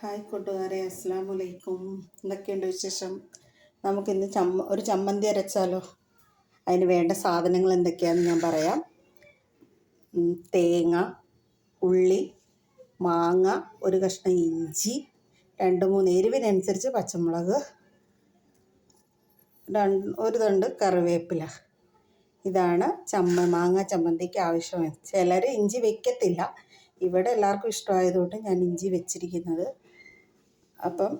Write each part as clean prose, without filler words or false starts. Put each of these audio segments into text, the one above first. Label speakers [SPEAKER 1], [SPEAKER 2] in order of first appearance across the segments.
[SPEAKER 1] Hi കൂട്ടുകാരെ, അസ്സലാമു അലൈക്കും. എന്തൊക്കെയുണ്ട് വിശേഷം? നമുക്കിന്ന് ഒരു ചമ്മന്തി അരച്ചാലോ? അതിന് വേണ്ട സാധനങ്ങൾ എന്തൊക്കെയാണെന്ന് ഞാൻ പറയാം. തേങ്ങ, ഉള്ളി, മാങ്ങ, ഒരു കഷ്ണം ഇഞ്ചി, 2-3 എരിവിനനുസരിച്ച് പച്ചമുളക്, ഒരു തണ്ട് കറിവേപ്പില. ഇതാണ് മാങ്ങ ചമ്മന്തിക്ക് ആവശ്യമായി. ചിലർ ഇഞ്ചി വെക്കത്തില്ല. ഇവിടെ എല്ലാവർക്കും ഇഷ്ടമായതുകൊണ്ട് ഞാൻ ഇഞ്ചി വെച്ചിരിക്കുന്നത്. അപ്പം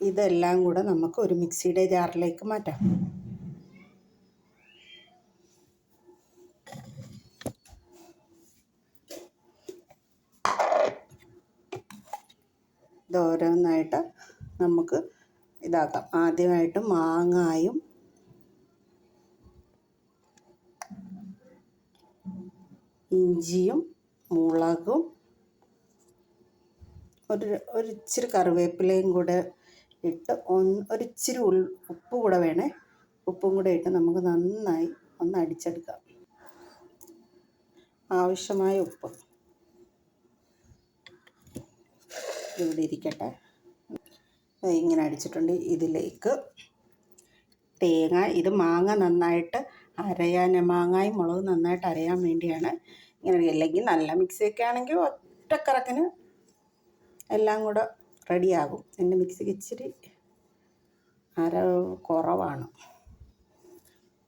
[SPEAKER 1] ഇതെല്ലാം കൂടെ നമുക്ക് ഒരു മിക്സിയുടെ ജാറിലേക്ക് മാറ്റാം. ഇത് ഓരോന്നായിട്ട് നമുക്ക് ഇതാക്കാം. ആദ്യമായിട്ട് മാങ്ങായും ഇഞ്ചിയും മുളകും ഒരിച്ചിരി കറിവേപ്പിലയും കൂടെ ഇട്ട് ഒരിച്ചിരി ഉപ്പ് കൂടെ വേണേ. ഉപ്പും കൂടെ ഇട്ട് നമുക്ക് നന്നായി ഒന്ന് അടിച്ചെടുക്കാം. ആവശ്യമായ ഉപ്പ് ഇവിടെ ഇരിക്കട്ടെ. ഇങ്ങനെ അടിച്ചിട്ടുണ്ട്. ഇതിലേക്ക് തേങ്ങ, ഇത് മാങ്ങ നന്നായിട്ട് മാങ്ങായും മുളകും നന്നായിട്ട് അരയാൻ വേണ്ടിയാണ് ഇങ്ങനെ. അല്ലെങ്കിൽ നല്ല മിക്സിയൊക്കെ ആണെങ്കിൽ ഒറ്റക്കറക്കിന് എല്ലാം കൂടെ റെഡിയാകും. എൻ്റെ മിക്സിക്ക് ഇച്ചിരി കുറവാണ്.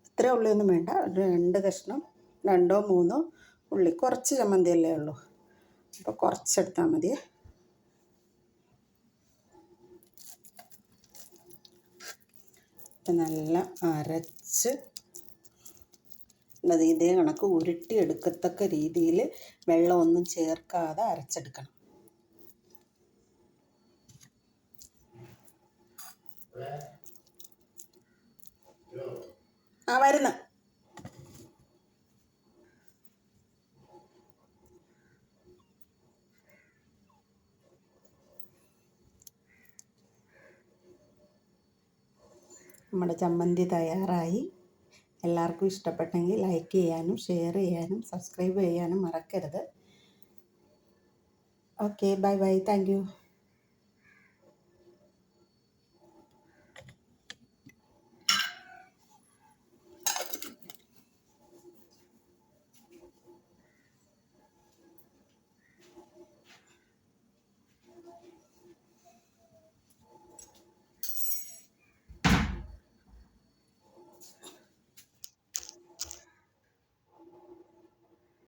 [SPEAKER 1] ഇത്ര ഉള്ളിയൊന്നും വേണ്ട. ഒരു 2 കഷ്ണം, 2-3 ഉള്ളി. കുറച്ച് ചമ്മന്തിയല്ലേ ഉള്ളൂ, അപ്പോൾ കുറച്ചെടുത്താൽ മതി. നല്ല അരച്ച് ഇതേ കണക്ക് ഉരുട്ടിയെടുക്കത്തക്ക രീതിയിൽ വെള്ളമൊന്നും ചേർക്കാതെ അരച്ചെടുക്കണം. വരുന്ന നമ്മുടെ ചമ്മന്തി തയ്യാറായി. എല്ലാവർക്കും ഇഷ്ടപ്പെട്ടെങ്കിൽ ലൈക്ക് ചെയ്യാനും ഷെയർ ചെയ്യാനും സബ്സ്ക്രൈബ് ചെയ്യാനും മറക്കരുത്. Okay, bye bye, thank you.